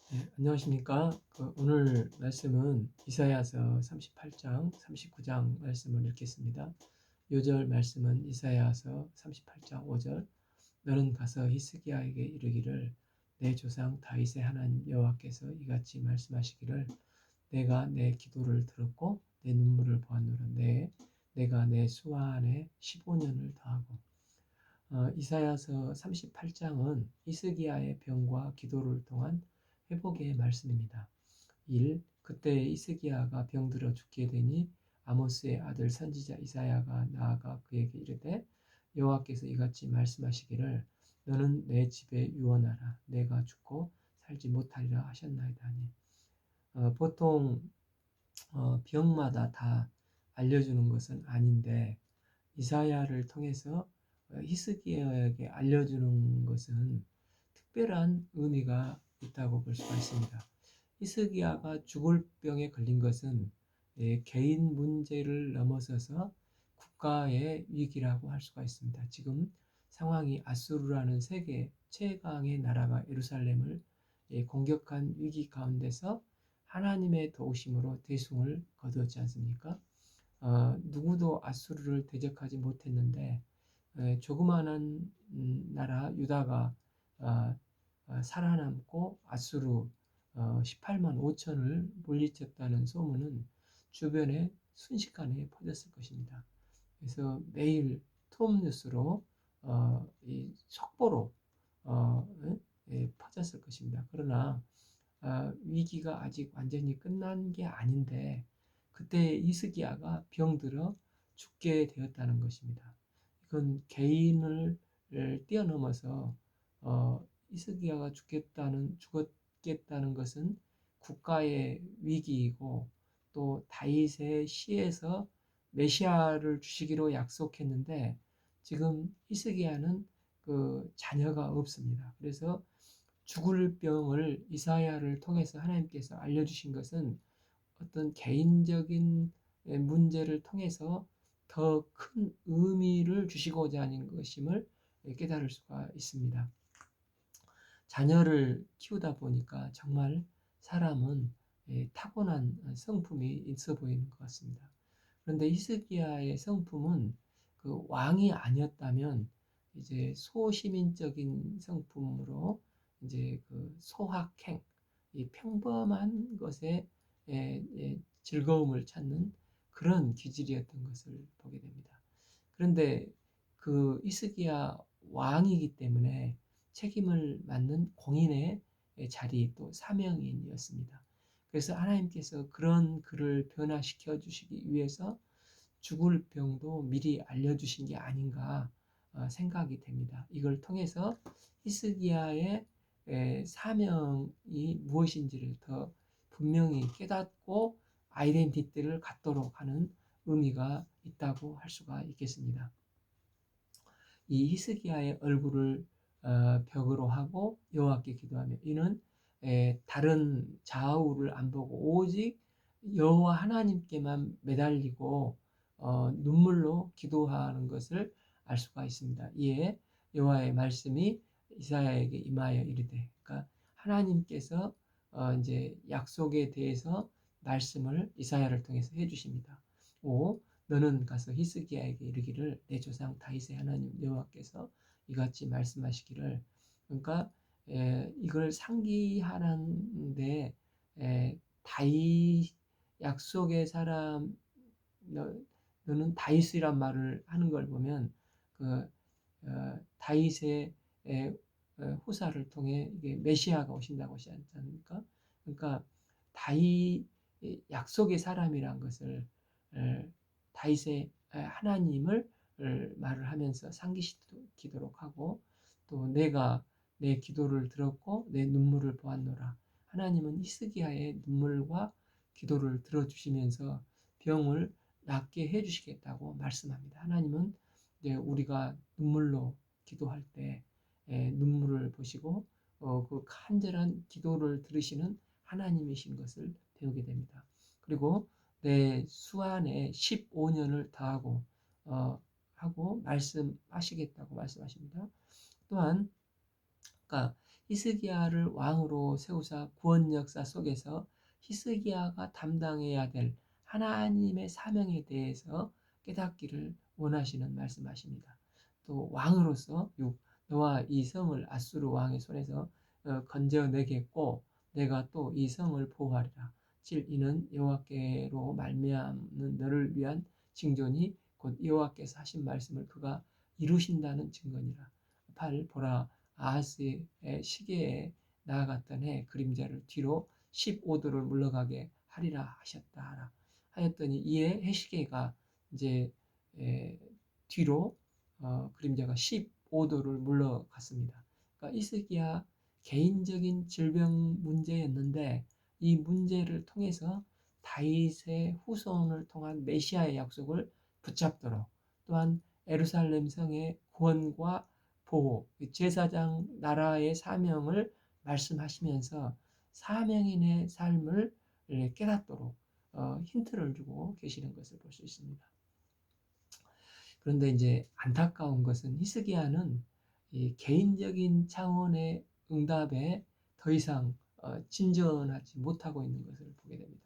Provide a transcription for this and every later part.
네, 안녕하십니까? 오늘 말씀은 이사야서 38장, 39장 말씀을 읽겠습니다. 요절 말씀은 이사야서 38장 5절. 너는 가서 히스기야에게 이르기를 내 조상 다윗의 하나님 여호와께서 이같이 말씀하시기를 내가 내 기도를 들었고 내 눈물을 보았노라. 내가 내 수완에 15년을 더하고. 이사야서 38장은 히스기야의 병과 기도를 통한 회복의 말씀입니다. 1. 그때 히스기야가 병들어 죽게 되니 아모스의 아들 선지자 이사야가 나아가 그에게 이르되 여호와께서 이같이 말씀하시기를 너는 내 집에 유언하라. 내가 죽고 살지 못하리라 하셨나이다 하니. 보통 병마다 다 알려주는 것은 아닌데 이사야를 통해서 히스기야에게 알려주는 것은 특별한 의미가 있다고 볼 수가 있습니다. 히스기야가 죽을 병에 걸린 것은 개인 문제를 넘어서서 국가의 위기라고 할 수가 있습니다. 지금 상황이 아수르라는 세계 최강의 나라가 예루살렘을 공격한 위기 가운데서 하나님의 도우심으로 대승을 거두었지 않습니까? 누구도 아수르를 대적하지 못했는데 조그마한 나라 유다가 어, 살아남고 아수르 18만 5천을 물리쳤다는 소문은 주변에 순식간에 퍼졌을 것입니다. 그래서 매일 톱뉴스로 이 속보로 퍼졌을 것입니다. 그러나 위기가 아직 완전히 끝난 게 아닌데 그때 히스기야가 병들어 죽게 되었다는 것입니다. 이건 개인을 뛰어넘어서 히스기야가 죽겠다는 것은 국가의 위기이고 또 다윗의 시에서 메시아를 주시기로 약속했는데 지금 히스기야는 그 자녀가 없습니다. 그래서 죽을 병을 이사야를 통해서 하나님께서 알려주신 것은 어떤 개인적인 문제를 통해서 더 큰 의미를 주시고자 하는 것임을 깨달을 수가 있습니다. 자녀를 키우다 보니까 정말 사람은 타고난 성품이 있어 보이는 것 같습니다. 그런데 히스기야의 성품은 그 왕이 아니었다면 이제 소시민적인 성품으로 이제 그 소확행, 이 평범한 것에 즐거움을 찾는 그런 기질이었던 것을 보게 됩니다. 그런데 그 히스기야 왕이기 때문에 책임을 맡는 공인의 자리 또 사명인이었습니다. 그래서 하나님께서 그런 그를 변화시켜 주시기 위해서 죽을 병도 미리 알려주신 게 아닌가 생각이 됩니다. 이걸 통해서 히스기야의 사명이 무엇인지를 더 분명히 깨닫고 아이덴티티를 갖도록 하는 의미가 있다고 할 수가 있겠습니다. 이 히스기야의 얼굴을 벽으로 하고 여호와께 기도하며 이는 다른 좌우를 안 보고 오직 여호와 하나님께만 매달리고 눈물로 기도하는 것을 알 수가 있습니다. 이에 여호와의 말씀이 이사야에게 임하여 이르되, 그러니까 하나님께서 이제 약속에 대해서 말씀을 이사야를 통해서 해주십니다. 5. 너는 가서 히스기야에게 이르기를 내 조상 다윗의 하나님 여호와께서 이같이 말씀하시기를. 그러니까 이걸 상기하는데 다윗 약속의 사람 너는 다윗이란 말을 하는 걸 보면 그 다윗의 후사를 통해 이게 메시아가 오신다고 하지 않습니까? 그러니까 다윗 약속의 사람이란 것을 다윗의 하나님을 말을 하면서 상기시키도록 하고 또 내가 내 기도를 들었고 내 눈물을 보았노라. 하나님은 히스기야의 눈물과 기도를 들어주시면서 병을 낫게 해주시겠다고 말씀합니다. 하나님은 이제 우리가 눈물로 기도할 때 눈물을 보시고 그 간절한 기도를 들으시는 하나님이신 것을 배우게 됩니다. 그리고 내 수완에 15년을 더하고 하고 말씀하시겠다고 말씀하십니다. 또한 그러니까 히스기야를 왕으로 세우사 구원 역사 속에서 히스기야가 담당해야 될 하나님의 사명에 대해서 깨닫기를 원하시는 말씀하십니다. 또 왕으로서 너와 이 성을 아수르 왕의 손에서 건져내겠고 내가 또 이 성을 보호하리라. 이는 여호와께로 말미암는 너를 위한 징조니 곧 여호와께서 하신 말씀을 그가 이루신다는 증거니라. 8. 보라 아하스의 시계에 나아갔던 해 그림자를 뒤로 15도를 물러가게 하리라 하셨다 하였더니 이에 해시계가 이제 뒤로 그림자가 15도를 물러갔습니다. 그러니까 히스기야 개인적인 질병 문제였는데 이 문제를 통해서 다윗의 후손을 통한 메시아의 약속을 붙잡도록 또한 예루살렘 성의 구원과 보호, 제사장 나라의 사명을 말씀하시면서 사명인의 삶을 깨닫도록 힌트를 주고 계시는 것을 볼 수 있습니다. 그런데 이제 안타까운 것은 히스기야는 이 개인적인 차원의 응답에 더 이상 진전하지 못하고 있는 것을 보게 됩니다.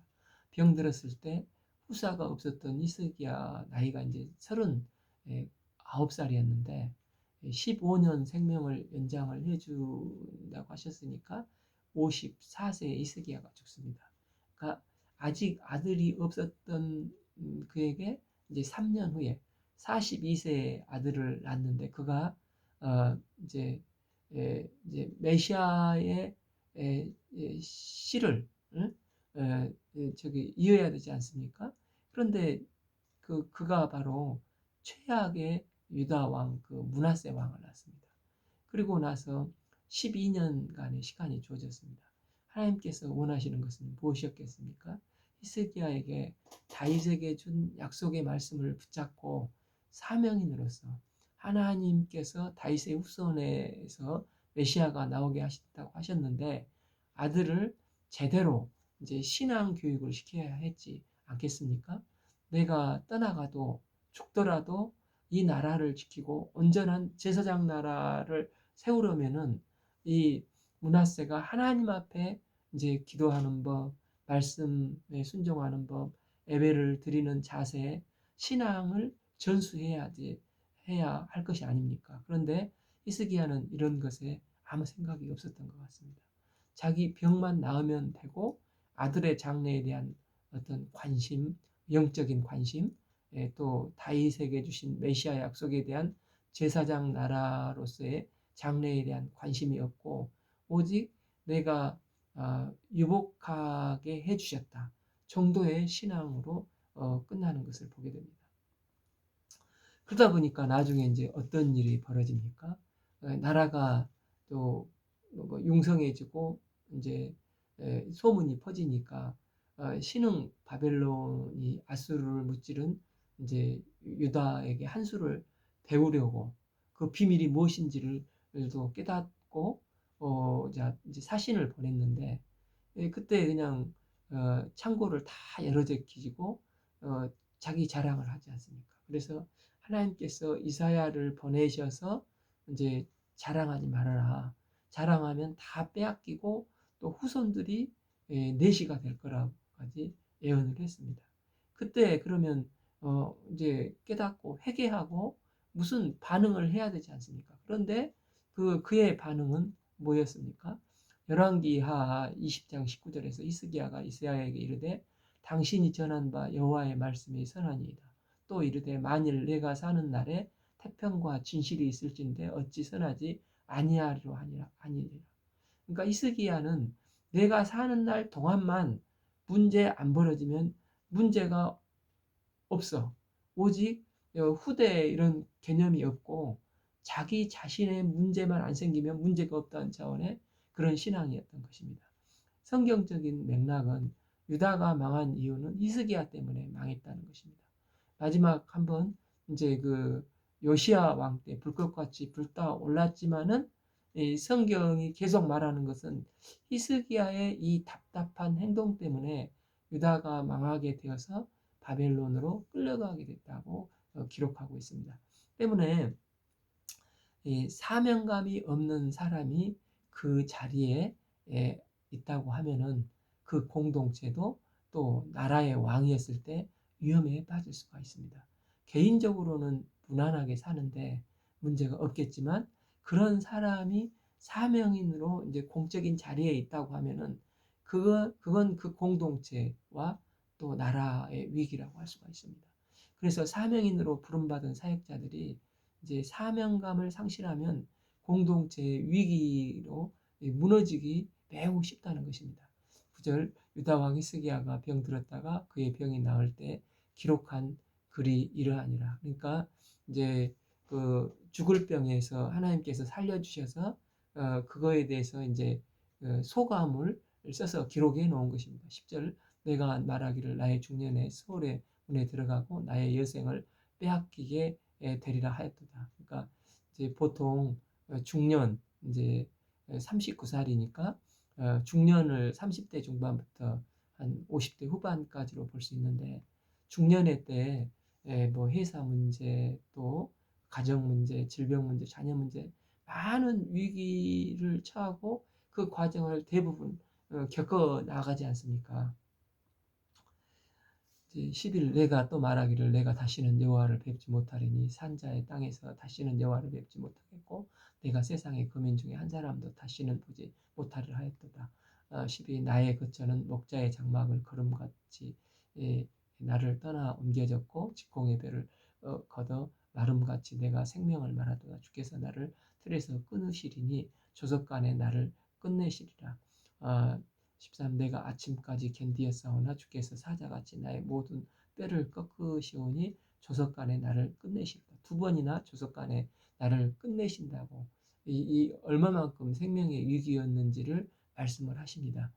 병들었을 때 후사가 없었던 히스기야 나이가 이제 39살이었는데 15년 생명을 연장을 해준다고 하셨으니까 54세에 히스기야가 죽습니다. 그러니까 아직 아들이 없었던 그에게 이제 3년 후에 42세의 아들을 낳았는데 그가 이제 메시아의 씨를 저기 이어야 되지 않습니까? 그런데 그가 바로 최악의 유다 왕 그 므낫세 왕을 낳습니다. 그리고 나서 12년간의 시간이 주어졌습니다. 하나님께서 원하시는 것은 무엇이었겠습니까? 히스기야에게 다윗에게 준 약속의 말씀을 붙잡고 사명인으로서 하나님께서 다윗의 후손에서 메시아가 나오게 하신다고 하셨는데 아들을 제대로 이제 신앙 교육을 시켜야 했지 않겠습니까? 내가 떠나가도 죽더라도 이 나라를 지키고 온전한 제사장 나라를 세우려면은 이 므낫세가 하나님 앞에 이제 기도하는 법, 말씀에 순종하는 법, 예배를 드리는 자세, 신앙을 전수해야지 해야 할 것이 아닙니까? 그런데 히스기야는 이런 것에 아무 생각이 없었던 것 같습니다. 자기 병만 나으면 되고 아들의 장래에 대한 어떤 관심, 영적인 관심, 또 다윗에게 주신 메시아 약속에 대한 제사장 나라로서의 장래에 대한 관심이 없고 오직 내가 유복하게 해주셨다 정도의 신앙으로 끝나는 것을 보게 됩니다. 그러다 보니까 나중에 이제 어떤 일이 벌어집니까? 나라가 또 융성해지고 이제 소문이 퍼지니까 신흥 바벨론이 아수르를 무찌른 이제 유다에게 한 수를 배우려고 그 비밀이 무엇인지를 또 깨닫고 이제 사신을 보냈는데 그때 그냥 창고를 다 열어제끼고 자기 자랑을 하지 않습니까? 그래서 하나님께서 이사야를 보내셔서 이제 자랑하지 말아라. 자랑하면 다 빼앗기고 또 후손들이 내시가 될 거라고까지 예언을 했습니다. 그때 그러면 이제 깨닫고 회개하고 무슨 반응을 해야 되지 않습니까? 그런데 그의 반응은 뭐였습니까? 열왕기하 20장 19절에서 히스기야가 이사야에게 이르되 당신이 전한 바 여호와의 말씀이 선하니이다. 또 이르되 만일 내가 사는 날에 태평과 진실이 있을진데 어찌 선하지 아니하리로 아니리라. 그러니까 히스기야는 내가 사는 날 동안만 문제 안 벌어지면 문제가 없어. 오직 후대에 이런 개념이 없고 자기 자신의 문제만 안 생기면 문제가 없다는 차원의 그런 신앙이었던 것입니다. 성경적인 맥락은 유다가 망한 이유는 히스기야 때문에 망했다는 것입니다. 마지막 한번 이제 그 요시야 왕 때 불꽃같이 불타 올랐지만은 성경이 계속 말하는 것은 히스기야의 이 답답한 행동 때문에 유다가 망하게 되어서 바벨론으로 끌려가게 됐다고 기록하고 있습니다. 때문에 사명감이 없는 사람이 그 자리에 있다고 하면은 그 공동체도 또 나라의 왕이었을 때 위험에 빠질 수가 있습니다. 개인적으로는 무난하게 사는데 문제가 없겠지만 그런 사람이 사명인으로 이제 공적인 자리에 있다고 하면은 그건 그 공동체와 또 나라의 위기라고 할 수가 있습니다. 그래서 사명인으로 부름받은 사역자들이 이제 사명감을 상실하면 공동체의 위기로 무너지기 매우 쉽다는 것입니다. 9절 유다 왕 히스기야가 병들었다가 그의 병이 나을 때 기록한 글이 이러하니라. 그러니까 이제 그 죽을 병에서 하나님께서 살려주셔서 그거에 대해서 이제 소감을 써서 기록해 놓은 것입니다. 10절 내가 말하기를 나의 중년에 서울의 문에 들어가고 나의 여생을 빼앗기게 되리라 하였도다. 그러니까 이제 보통 중년 이제 39살이니까 중년을 30대 중반부터 한 50대 후반까지로 볼 수 있는데 중년의 때 뭐 회사 문제 또 가정 문제, 질병 문제, 자녀 문제 많은 위기를 처하고 그 과정을 대부분 겪어 나가지 않습니까? 10일 내가 또 말하기를 내가 다시는 여호와를 뵙지 못하리니 산자의 땅에서 다시는 여호와를 뵙지 못하겠고 내가 세상의 거민 중에 한 사람도 다시는 보지 못하리라 하였도다. 12 나의 거처는 목자의 장막을 걸음같이 나를 떠나 옮겨졌고 직공의 배를 걷어 마름같이 내가 생명을 말하도다. 주께서 나를 틀에서 끊으시리니 조석간에 나를 끝내시리라. 13 내가 아침까지 견디었사오나 주께서 사자같이 나의 모든 뼈를 꺾으시오니 조석간에 나를 끝내시리라. 두 번이나 조석간에 나를 끝내신다고 이 얼마만큼 생명의 위기였는지를 말씀을 하십니다.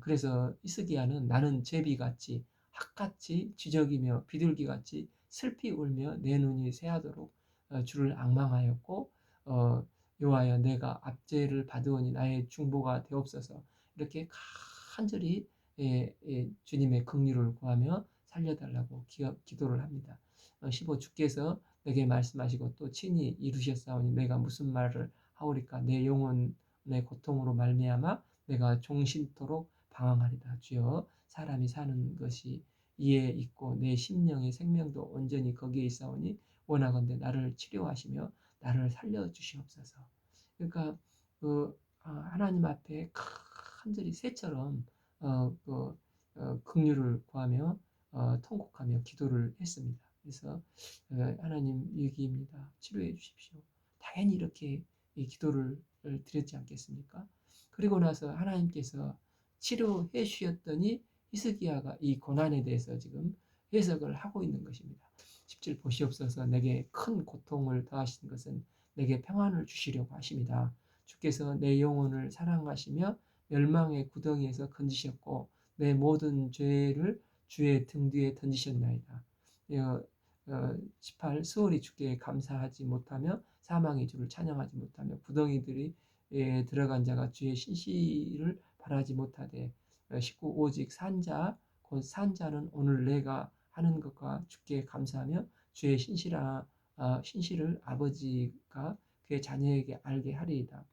그래서 히스기야는 나는 제비같이 학같이 쥐적이며 비둘기같이 슬피 울며 내 눈이 새하도록 주를 앙망하였고 여호와여 내가 압제를 받으오니 나의 중보가 되옵소서. 이렇게 간절히 주님의 긍휼을 구하며 살려달라고 기도를 합니다. 15 주께서 내게 말씀하시고 또 친히 이루셨사오니 내가 무슨 말을 하오리까. 내 영혼의 고통으로 말미암아 내가 종신토록 방황하리다. 주여 사람이 사는 것이 이에 있고 내 심령의 생명도 온전히 거기에 있사오니 원하건대 나를 치료하시며 나를 살려주시옵소서. 그러니까 하나님 앞에 간절히 새처럼 긍휼을 구하며 통곡하며 기도를 했습니다. 그래서 하나님 위기입니다. 치료해 주십시오. 당연히 이렇게 이 기도를 드렸지 않겠습니까? 그리고 나서 하나님께서 치료해 주셨더니 히스기야가 이 고난에 대해서 지금 해석을 하고 있는 것입니다. 17 보시옵소서 내게 큰 고통을 더하신 것은 내게 평안을 주시려고 하십니다. 주께서 내 영혼을 사랑하시며 멸망의 구덩이에서 건지셨고 내 모든 죄를 주의 등 뒤에 던지셨나이다. 18 수월이 주께 감사하지 못하며 사망의 주를 찬양하지 못하며 구덩이들이 들어간 자가 주의 신실을 바라지 못하되 19 오직 산자 곧 산자는 오늘 내가 하는 것과 주께 감사하며 주의 신실을 아버지가 그의 자녀에게 알게 하리이다.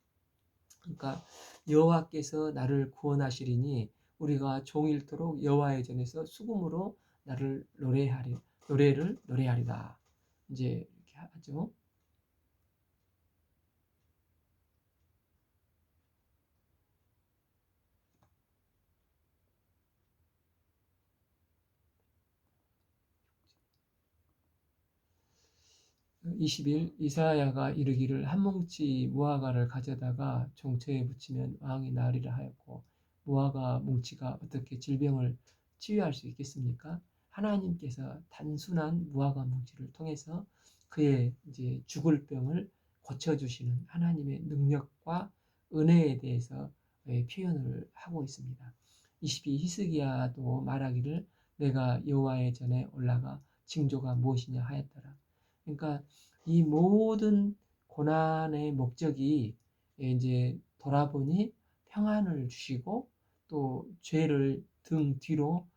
그러니까 여호와께서 나를 구원하시리니 우리가 종일토록 여호와의 전에서 수금으로 나를 노래를 노래하리다. 이제 이렇게 하죠. 20일 이사야가 이르기를 한 뭉치 무화과를 가져다가 종처에 붙이면 왕이 나으리라 하였고 무화과 뭉치가 어떻게 질병을 치유할 수 있겠습니까? 하나님께서 단순한 무화과 뭉치를 통해서 그의 이제 죽을 병을 고쳐주시는 하나님의 능력과 은혜에 대해서 표현을 하고 있습니다. 22 히스기야도 말하기를 내가 여호와의 전에 올라가 징조가 무엇이냐 하였더라. 그러니까 이 모든 고난의 목적이 이제 돌아보니 평안을 주시고 또 죄를 등 뒤로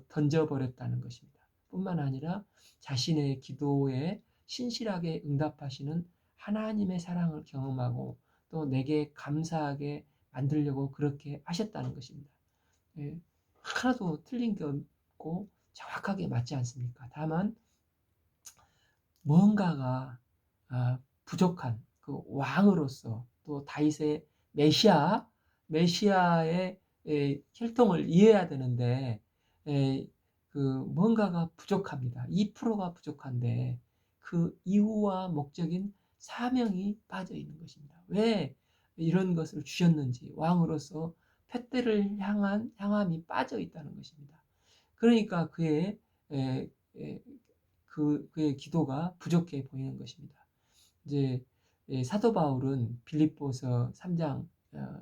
던져버렸다는 것입니다. 뿐만 아니라 자신의 기도에 신실하게 응답하시는 하나님의 사랑을 경험하고 또 내게 감사하게 만들려고 그렇게 하셨다는 것입니다. 예, 하나도 틀린 게 없고 정확하게 맞지 않습니까? 다만 뭔가가 부족한 그 왕으로서 또 다윗의 메시아의 혈통을 이해해야 되는데 그 뭔가가 부족합니다. 2%가 부족한데 그 이유와 목적인 사명이 빠져 있는 것입니다. 왜 이런 것을 주셨는지 왕으로서 푯대를 향한 향함이 빠져 있다는 것입니다. 그러니까 에, 에, 그의 기도가 부족해 보이는 것입니다. 이제 사도 바울은 빌립보서 3장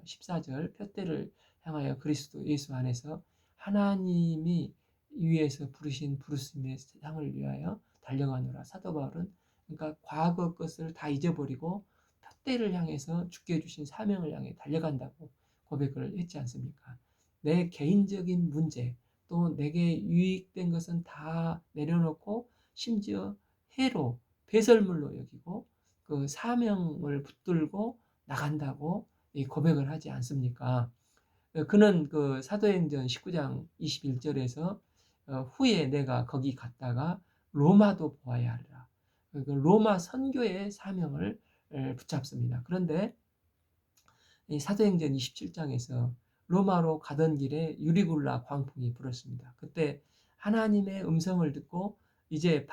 14절 푯대를 향하여 그리스도 예수 안에서 하나님이 위에서 부르신 부르심의 상을 위하여 달려가노라. 사도 바울은 그러니까 과거 것을 다 잊어버리고 푯대를 향해서 주께 주신 사명을 향해 달려간다고 고백을 했지 않습니까? 내 개인적인 문제 또 내게 유익된 것은 다 내려놓고 심지어 해로 배설물로 여기고 그 사명을 붙들고 나간다고 고백을 하지 않습니까? 그는 그 사도행전 19장 21절에서 후에 내가 거기 갔다가 로마도 보아야 하리라. 그 로마 선교의 사명을 붙잡습니다. 그런데 이 사도행전 27장에서 로마로 가던 길에 유리굴라 광풍이 불었습니다. 그때 하나님의 음성을 듣고 이제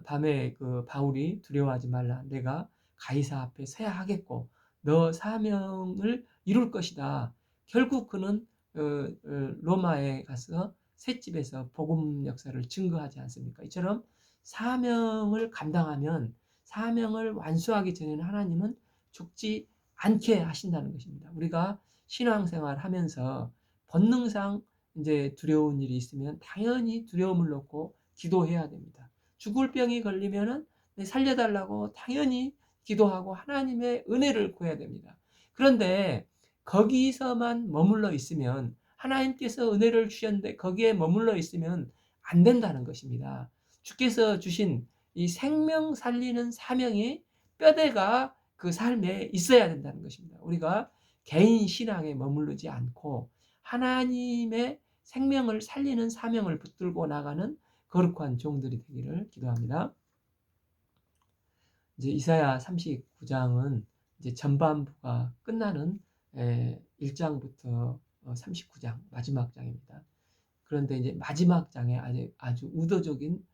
밤에 그 바울이 두려워하지 말라. 내가 가이사 앞에 서야 하겠고 너 사명을 이룰 것이다. 결국 그는 로마에 가서 셋집에서 복음 역사를 증거하지 않습니까? 이처럼 사명을 감당하면 사명을 완수하기 전에는 하나님은 죽지 않게 하신다는 것입니다. 우리가 신앙생활 하면서 본능상 이제 두려운 일이 있으면 당연히 두려움을 놓고 기도해야 됩니다. 죽을 병이 걸리면은 살려달라고 당연히 기도하고 하나님의 은혜를 구해야 됩니다. 그런데 거기서만 머물러 있으면 하나님께서 은혜를 주셨는데 거기에 머물러 있으면 안 된다는 것입니다. 주께서 주신 이 생명 살리는 사명이 뼈대가 그 삶에 있어야 된다는 것입니다. 우리가 개인 신앙에 머무르지 않고 하나님의 생명을 살리는 사명을 붙들고 나가는 거룩한 종들이 되기를 기도합니다. 이제 이사야 39장은 이제 전반부가 끝나는 1장부터 39장 마지막 장입니다. 그런데 이제 마지막 장에 아주 의도적인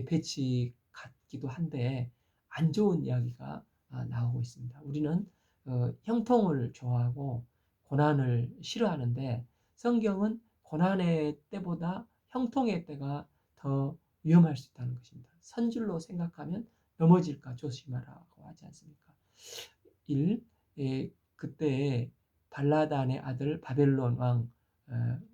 배치 같기도 한데 안 좋은 이야기가 나오고 있습니다. 우리는 형통을 좋아하고 고난을 싫어하는데 성경은 고난의 때보다 형통의 때가 더 위험할 수 있다는 것입니다. 선줄로 생각하면 넘어질까 조심하라고 하지 않습니까? 1. 그때 발라단의 아들 바벨론 왕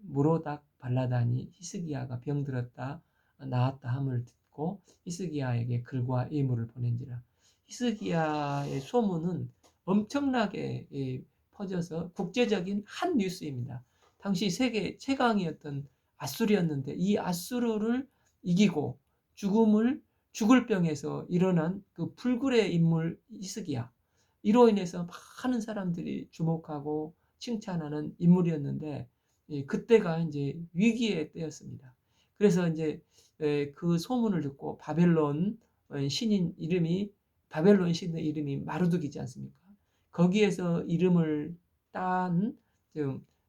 무로닥 발라단이 히스기야가 병들었다 나았다 함을 듣고 히스기야에게 글과 예물을 보낸지라. 히스기야의 소문은 엄청나게 퍼져서 국제적인 한 뉴스입니다. 당시 세계 최강이었던 아수르였는데 이 아수르를 이기고 죽을 병에서 일어난 그 불굴의 인물 히스기야 이로 인해서 많은 사람들이 주목하고 칭찬하는 인물이었는데 그때가 이제 위기의 때였습니다. 그래서 이제 그 소문을 듣고 바벨론 신의 이름이 마르둑이지 않습니까? 거기에서 이름을 딴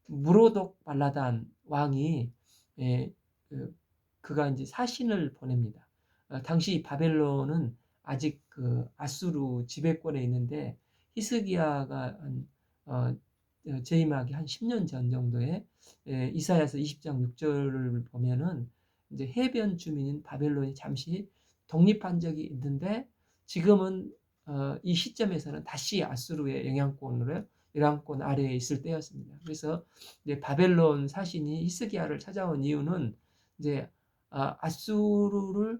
무로독 발라단 왕이 그가 이제 사신을 보냅니다. 당시 바벨론은 아직 그 아수르 지배권에 있는데 히스기야가 재임하기 한 10년 전 정도에 이사야서 20장 6절을 보면은 이제 해변 주민인 바벨론이 잠시 독립한 적이 있는데 지금은 이 시점에서는 다시 아수르의 영향권 아래에 있을 때였습니다. 그래서 이제 바벨론 사신이 히스기야를 찾아온 이유는 이제 아수르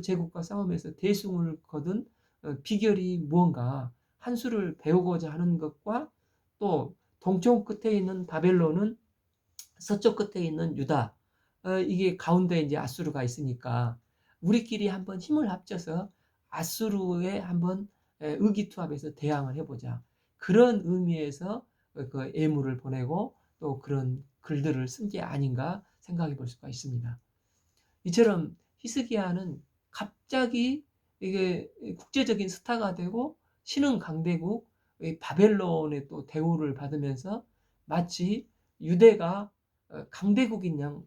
제국과 싸움에서 대승을 거둔 비결이 무언가 한 수를 배우고자 하는 것과 또 동쪽 끝에 있는 바벨론은 서쪽 끝에 있는 유다 이게 가운데 이제 아수르가 있으니까 우리끼리 한번 힘을 합쳐서 아수르에 한번 의기투합해서 대항을 해보자. 그런 의미에서 그 예물을 보내고 또 그런 글들을 쓴 게 아닌가 생각해 볼 수가 있습니다. 이처럼 히스기야는 갑자기 이게 국제적인 스타가 되고 신흥 강대국 바벨론의 또 대우를 받으면서 마치 유대가 강대국인 양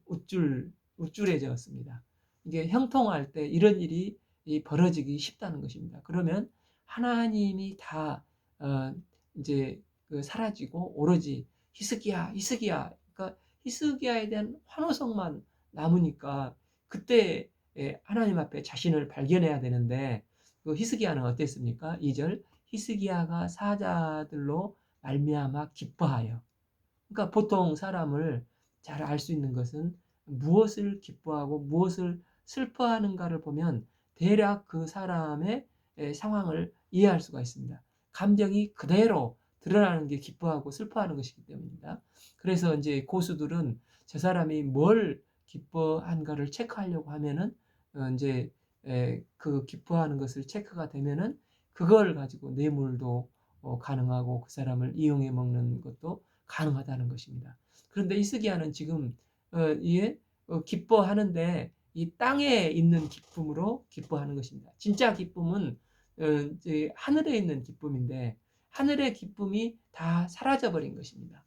우쭐해졌습니다. 이게 형통할 때 이런 일이 벌어지기 쉽다는 것입니다. 그러면 하나님이 다 이제 사라지고 오로지 히스기야, 그러니까 히스기야에 대한 환호성만 남으니까 그때 하나님 앞에 자신을 발견해야 되는데 그 히스기야는 어땠습니까? 2절 히스기야가 사자들로 말미암아 기뻐하여. 그러니까 보통 사람을 잘 알 수 있는 것은 무엇을 기뻐하고 무엇을 슬퍼하는가를 보면 대략 그 사람의 상황을 이해할 수가 있습니다. 감정이 그대로 드러나는 게 기뻐하고 슬퍼하는 것이기 때문입니다. 그래서 이제 고수들은 저 사람이 뭘 기뻐한가를 체크하려고 하면은 이제 그 기뻐하는 것을 체크가 되면은 그걸 가지고 뇌물도 가능하고 그 사람을 이용해 먹는 것도 가능하다는 것입니다. 그런데 히스기야는 지금 이에 기뻐하는데 이 땅에 있는 기쁨으로 기뻐하는 것입니다. 진짜 기쁨은 이제 하늘에 있는 기쁨인데 하늘의 기쁨이 다 사라져 버린 것입니다.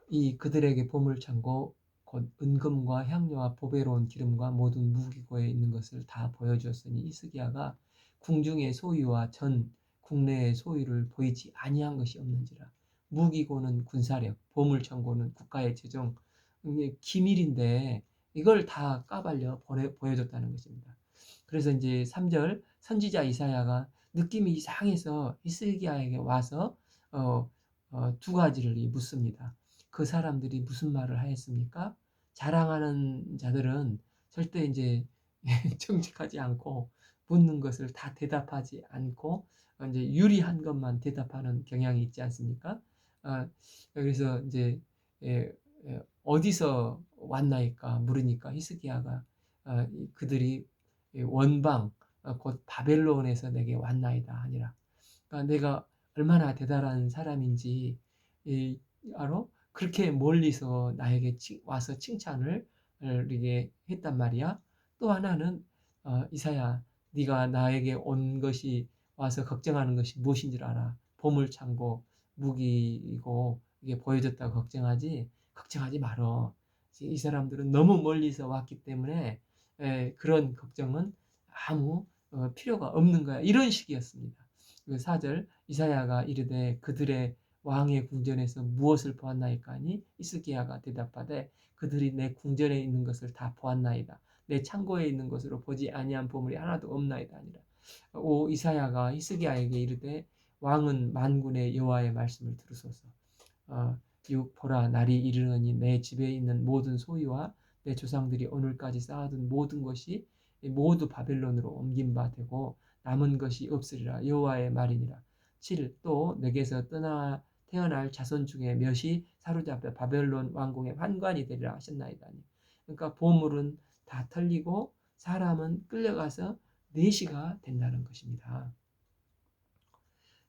이 그들에게 보물창고 곧 은금과 향료와 보배로운 기름과 모든 무기고에 있는 것을 다 보여주었으니 히스기야가 궁중의 소유와 전 국내의 소유를 보이지 아니한 것이 없는지라. 무기고는 군사력, 보물창고는 국가의 재정, 이게 기밀인데 이걸 다 까발려 보여줬다는 것입니다. 그래서 이제 3절 선지자 이사야가 느낌이 이상해서 히스기야에게 와서 두 가지를 묻습니다. 그 사람들이 무슨 말을 하였습니까? 자랑하는 자들은 절대 이제 정직하지 않고 묻는 것을 다 대답하지 않고 이제 유리한 것만 대답하는 경향이 있지 않습니까? 그래서 이제 어디서 왔나이까 물으니까 히스기야가 그들이 원방 곧 바벨론에서 내게 왔나이다 하니라. 그러니까 내가 얼마나 대단한 사람인지 알아? 그렇게 멀리서 나에게 와서 칭찬을 이게 했단 말이야. 또 하나는 이사야, 네가 나에게 온 것이 와서 걱정하는 것이 무엇인 줄 알아? 보물창고 무기이고 이게 보여줬다고 걱정하지 말어. 이 사람들은 너무 멀리서 왔기 때문에 그런 걱정은 아무 필요가 없는 거야. 이런 식이었습니다. 4절 이사야가 이르되 그들의 왕의 궁전에서 무엇을 보았나이까 하니 히스기야가 대답하되 그들이 내 궁전에 있는 것을 다 보았나이다. 내 창고에 있는 것으로 보지 아니한 보물이 하나도 없나이다 아니라. 오 이사야가 히스기야에게 이르되 왕은 만군의 여호와의 말씀을 들으소서. 보라 날이 이르느니 내 집에 있는 모든 소유와 내 조상들이 오늘까지 쌓아둔 모든 것이 모두 바벨론으로 옮긴 바 되고 남은 것이 없으리라 여호와의 말이니라. 7. 또 내게서 태어날 자손 중에 몇이 사로잡혀 바벨론 왕궁의 환관이 되리라 하셨나이다. 그러니까 보물은 다 털리고 사람은 끌려가서 내시가 된다는 것입니다.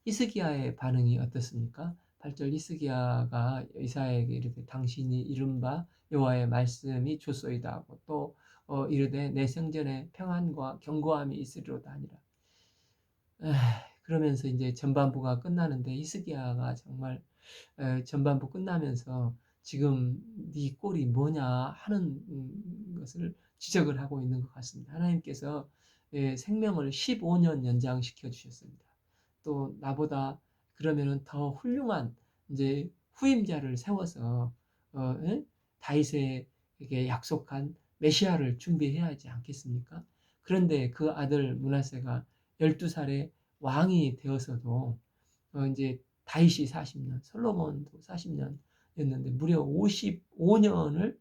히스기야의 반응이 어떻습니까? 8절 히스기야가 이사야에게 이르되 당신이 이른바 여호와의 말씀이 좋소이다 하고 또 이르되 내 생전에 평안과 견고함이 있으리로다 하니라. 그러면서 이제 전반부가 끝나는데 히스기야가 정말 전반부 끝나면서 지금 네 꼴이 뭐냐 하는 것을 지적을 하고 있는 것 같습니다. 하나님께서 생명을 15년 연장시켜 주셨습니다. 또 나보다 그러면은 더 훌륭한 이제 후임자를 세워서 다윗에게 약속한 메시아를 준비해야 하지 않겠습니까? 그런데 그 아들 므낫세가 12살에 왕이 되어서도 이제 다윗이 40년, 솔로몬도 40년이었는데 무려 55년을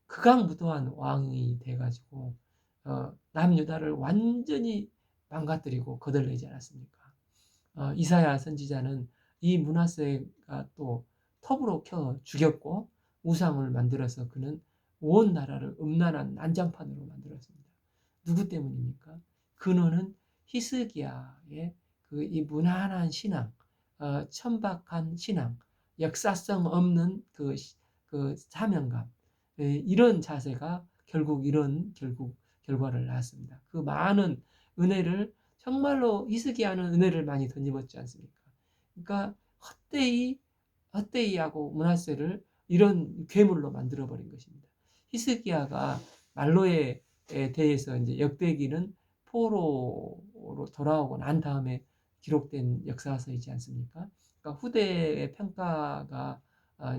극악무도한 왕이 돼가지고 남유다를 완전히 망가뜨리고 거들내지 않았습니까? 이사야 선지자는 이 므낫세가 또 톱으로 켜 죽였고 우상을 만들어서 그는 온 나라를 음란한 난장판으로 만들었습니다. 누구 때문입니까? 근원은 히스기야의 그 이 무난한 신앙, 천박한 신앙, 역사성 없는 그 사명감, 이런 자세가 결국 이런 결과를 낳았습니다. 그 많은 은혜를 정말로 히스기야는 은혜를 많이 덧입었지 않습니까? 그러니까 헛되이하고 므낫세를 이런 괴물로 만들어 버린 것입니다. 히스기야가 말로에 대해서 이제 역대기는 포로로 돌아오고 난 다음에 기록된 역사서이지 않습니까? 그러니까 후대의 평가가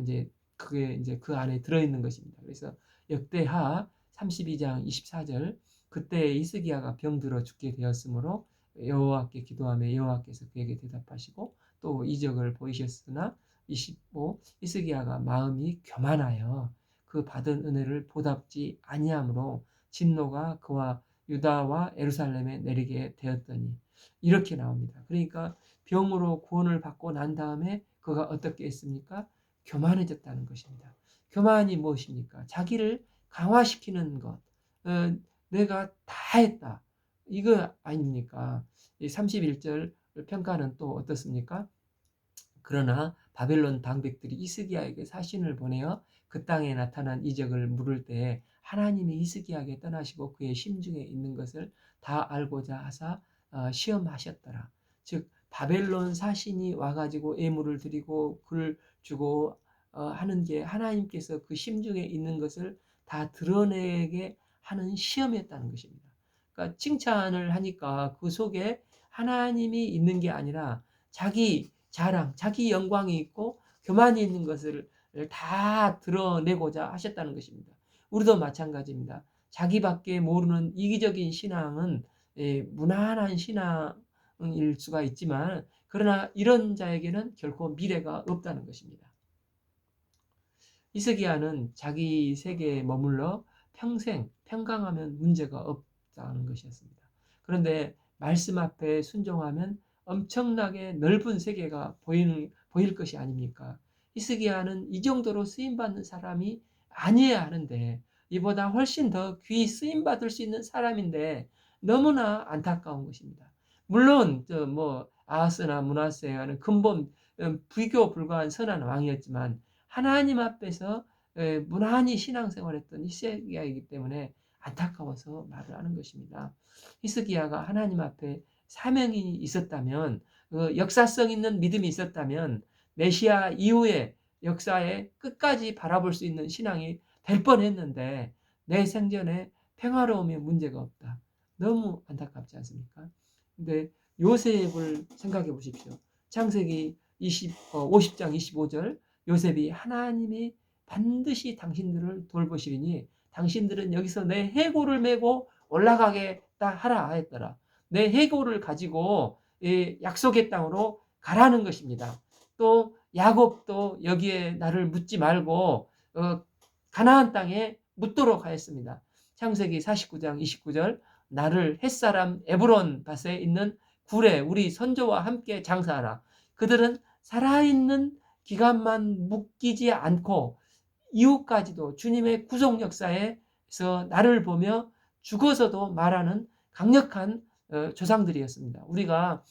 이제 그게 이제 그 안에 들어있는 것입니다. 그래서 역대하 32장 24절, 그때 히스기야가 병들어 죽게 되었으므로 여호와께 기도하며 여호와께서 그에게 대답하시고 또 이적을 보이셨으나 25, 히스기야가 마음이 교만하여 그 받은 은혜를 보답지 아니하므로 진노가 그와 유다와 예루살렘에 내리게 되었더니, 이렇게 나옵니다. 그러니까 병으로 구원을 받고 난 다음에 그가 어떻게 했습니까? 교만해졌다는 것입니다. 교만이 무엇입니까? 자기를 강화시키는 것, 내가 다 했다, 이거 아닙니까? 31절 평가는 또 어떻습니까? 그러나 바벨론 방백들이 히스기야에게 사신을 보내어 그 땅에 나타난 이적을 물을 때에 하나님이 히스기야에게 떠나시고 그의 심중에 있는 것을 다 알고자 하사 시험하셨더라. 즉 바벨론 사신이 와가지고 예물을 드리고 글 주고 하는 게 하나님께서 그 심중에 있는 것을 다 드러내게 하는 시험이었다는 것입니다. 그러니까 칭찬을 하니까 그 속에 하나님이 있는 게 아니라 자기 자랑, 자기 영광이 있고 교만이 있는 것을 다 드러내고자 하셨다는 것입니다. 우리도 마찬가지입니다. 자기밖에 모르는 이기적인 신앙은 무난한 신앙일 수가 있지만, 그러나 이런 자에게는 결코 미래가 없다는 것입니다. 히스기야는 자기 세계에 머물러 평생 평강하면 문제가 없다는 것이었습니다. 그런데 말씀 앞에 순종하면 엄청나게 넓은 세계가 보일 것이 아닙니까? 히스기야는 이 정도로 쓰임받는 사람이 아니어야 하는데, 이보다 훨씬 더 귀히 쓰임받을 수 있는 사람인데 너무나 안타까운 것입니다. 물론 아하스나 므낫세와는 근본 비교 불가한 선한 왕이었지만 하나님 앞에서 무난히 신앙생활했던 히스기야이기 때문에 안타까워서 말을 하는 것입니다. 히스기야가 하나님 앞에 사명이 있었다면, 역사성 있는 믿음이 있었다면 메시아 이후의 역사에 끝까지 바라볼 수 있는 신앙이 될 뻔했는데 내 생전에 평화로움에 문제가 없다. 너무 안타깝지 않습니까? 근데 요셉을 생각해 보십시오. 창세기 50장 25절, 요셉이 하나님이 반드시 당신들을 돌보시리니 당신들은 여기서 내 해골을 메고 올라가겠다 하라 했더라. 내 해골을 가지고 약속의 땅으로 가라는 것입니다. 또 야곱도 여기에 나를 묻지 말고 가나안 땅에 묻도록 하였습니다. 창세기 49장 29절, 나를 햇사람 에브론 밭에 있는 굴에 우리 선조와 함께 장사하라. 그들은 살아있는 기간만 묶이지 않고 이후까지도 주님의 구속 역사에서 나를 보며 죽어서도 말하는 강력한 조상들이었습니다. 우리가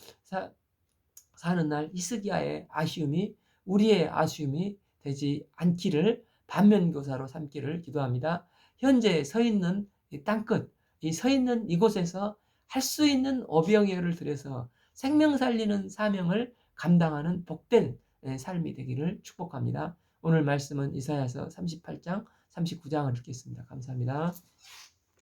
사는 날 히스기야의 아쉬움이 우리의 아쉬움이 되지 않기를 반면교사로 삼기를 기도합니다. 현재 서 있는 이 땅끝, 이 서 있는 이곳에서 할 수 있는 오병이어를 들여서 생명 살리는 사명을 감당하는 복된 삶이 되기를 축복합니다. 오늘 말씀은 이사야서 38장 39장을 읽겠습니다. 감사합니다.